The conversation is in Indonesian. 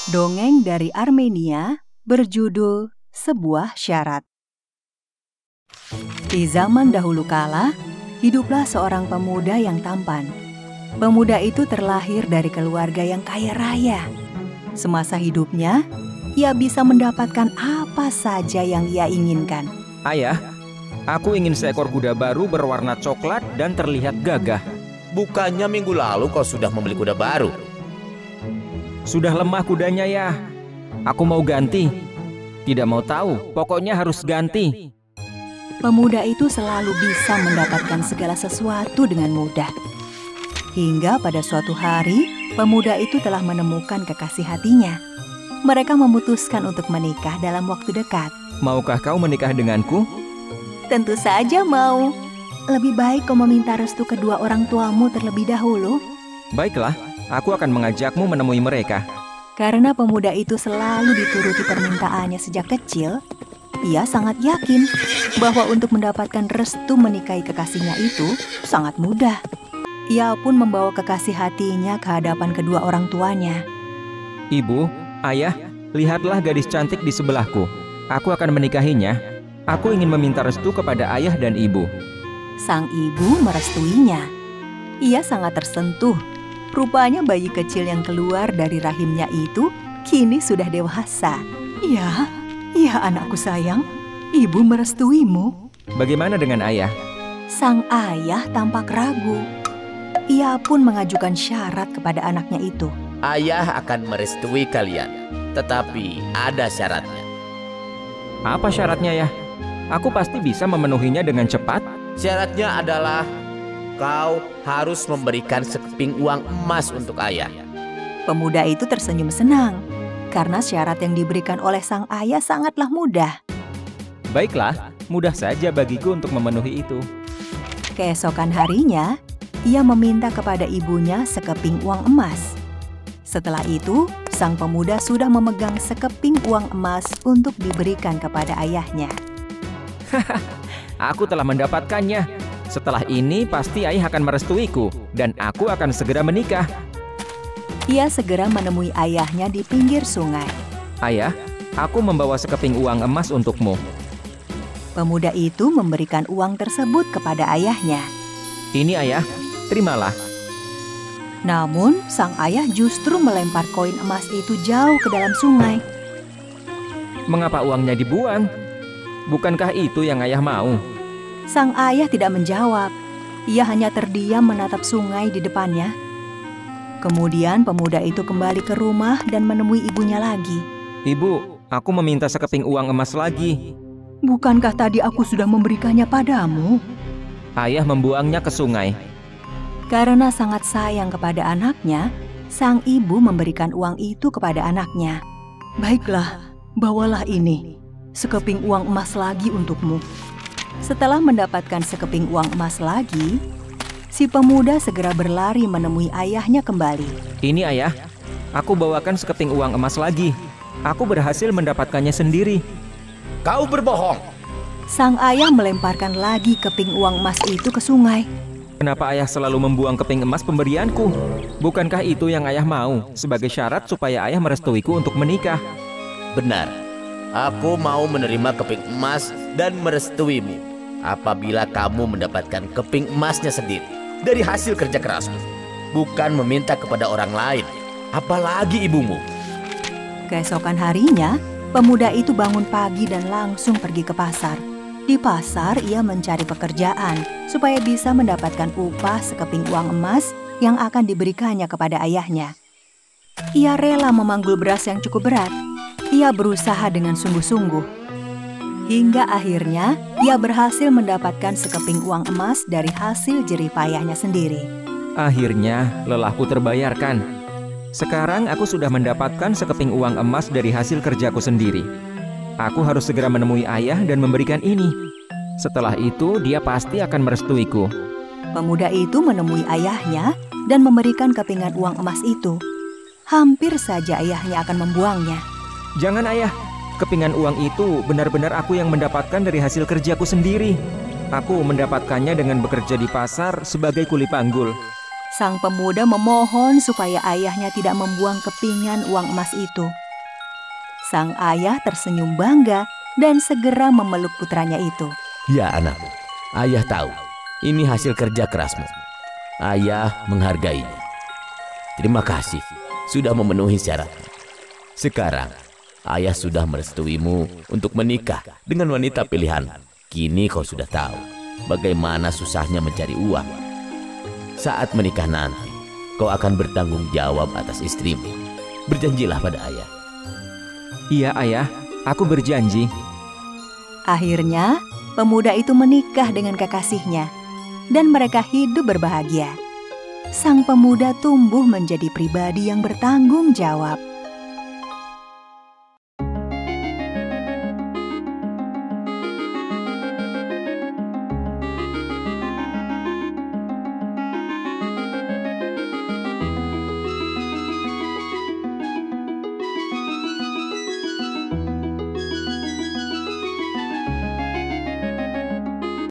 Dongeng dari Armenia berjudul Sebuah Syarat. Di zaman dahulu kala, hiduplah seorang pemuda yang tampan. Pemuda itu terlahir dari keluarga yang kaya raya. Semasa hidupnya, ia bisa mendapatkan apa saja yang ia inginkan. Ayah, aku ingin seekor kuda baru berwarna coklat dan terlihat gagah. Bukannya minggu lalu kau sudah membeli kuda baru? Sudah lemah kudanya ya. Aku mau ganti. Tidak mau tahu, pokoknya harus ganti. Pemuda itu selalu bisa mendapatkan segala sesuatu dengan mudah. Hingga pada suatu hari, pemuda itu telah menemukan kekasih hatinya. Mereka memutuskan untuk menikah dalam waktu dekat. Maukah kau menikah denganku? Tentu saja mau. Lebih baik kau meminta restu kedua orang tuamu terlebih dahulu. Baiklah, aku akan mengajakmu menemui mereka. Karena pemuda itu selalu dituruti permintaannya sejak kecil, ia sangat yakin bahwa untuk mendapatkan restu menikahi kekasihnya itu sangat mudah. Ia pun membawa kekasih hatinya ke hadapan kedua orang tuanya. Ibu, ayah, lihatlah gadis cantik di sebelahku. Aku akan menikahinya. Aku ingin meminta restu kepada ayah dan ibu. Sang ibu merestuinya. Ia sangat tersentuh. Rupanya bayi kecil yang keluar dari rahimnya itu kini sudah dewasa. Ya anakku sayang, ibu merestuimu. Bagaimana dengan ayah? Sang ayah tampak ragu. Ia pun mengajukan syarat kepada anaknya itu. Ayah akan merestui kalian, tetapi ada syaratnya. Apa syaratnya ya? Aku pasti bisa memenuhinya dengan cepat. Syaratnya adalah kau harus memberikan sekeping uang emas untuk ayah. Pemuda itu tersenyum senang, karena syarat yang diberikan oleh sang ayah sangatlah mudah. Baiklah, mudah saja bagiku untuk memenuhi itu. Keesokan harinya, ia meminta kepada ibunya sekeping uang emas. Setelah itu, sang pemuda sudah memegang sekeping uang emas untuk diberikan kepada ayahnya. Aku telah mendapatkannya. Setelah ini pasti ayah akan merestuiku dan aku akan segera menikah. Ia segera menemui ayahnya di pinggir sungai. Ayah, aku membawa sekeping uang emas untukmu. Pemuda itu memberikan uang tersebut kepada ayahnya. Ini ayah, terimalah. Namun, sang ayah justru melempar koin emas itu jauh ke dalam sungai. Mengapa uangnya dibuang? Bukankah itu yang ayah mau? Sang ayah tidak menjawab. Ia hanya terdiam menatap sungai di depannya. Kemudian pemuda itu kembali ke rumah dan menemui ibunya lagi. Ibu, aku meminta sekeping uang emas lagi. Bukankah tadi aku sudah memberikannya padamu? Ayah membuangnya ke sungai. Karena sangat sayang kepada anaknya, sang ibu memberikan uang itu kepada anaknya. Baiklah, bawalah ini. Sekeping uang emas lagi untukmu. Setelah mendapatkan sekeping uang emas lagi, si pemuda segera berlari menemui ayahnya kembali. Ini ayah, aku bawakan sekeping uang emas lagi. Aku berhasil mendapatkannya sendiri. Kau berbohong. Sang ayah melemparkan lagi keping uang emas itu ke sungai. Kenapa ayah selalu membuang keping emas pemberianku? Bukankah itu yang ayah mau sebagai syarat supaya ayah merestuiku untuk menikah? Benar, aku mau menerima keping emas dan merestuimu apabila kamu mendapatkan keping emasnya sendiri dari hasil kerja kerasmu, bukan meminta kepada orang lain, apalagi ibumu. Keesokan harinya, pemuda itu bangun pagi dan langsung pergi ke pasar. Di pasar, ia mencari pekerjaan supaya bisa mendapatkan upah sekeping uang emas yang akan diberikannya kepada ayahnya. Ia rela memanggul beras yang cukup berat. Ia berusaha dengan sungguh-sungguh. Hingga akhirnya, ia berhasil mendapatkan sekeping uang emas dari hasil jerih payahnya sendiri. Akhirnya, lelahku terbayarkan. Sekarang aku sudah mendapatkan sekeping uang emas dari hasil kerjaku sendiri. Aku harus segera menemui ayah dan memberikan ini. Setelah itu, dia pasti akan merestuiku. Pemuda itu menemui ayahnya dan memberikan kepingan uang emas itu. Hampir saja ayahnya akan membuangnya. Jangan ayah, kepingan uang itu benar-benar aku yang mendapatkan dari hasil kerjaku sendiri. Aku mendapatkannya dengan bekerja di pasar sebagai kuli panggul. Sang pemuda memohon supaya ayahnya tidak membuang kepingan uang emas itu. Sang ayah tersenyum bangga dan segera memeluk putranya itu. Ya anakku, ayah tahu ini hasil kerja kerasmu. Ayah menghargainya. Terima kasih sudah memenuhi syarat. Sekarang ayah sudah merestuimu untuk menikah dengan wanita pilihan. Kini kau sudah tahu bagaimana susahnya mencari uang. Saat menikah nanti, kau akan bertanggung jawab atas istrimu. Berjanjilah pada ayah. Iya ayah, aku berjanji. Akhirnya, pemuda itu menikah dengan kekasihnya, dan mereka hidup berbahagia. Sang pemuda tumbuh menjadi pribadi yang bertanggung jawab.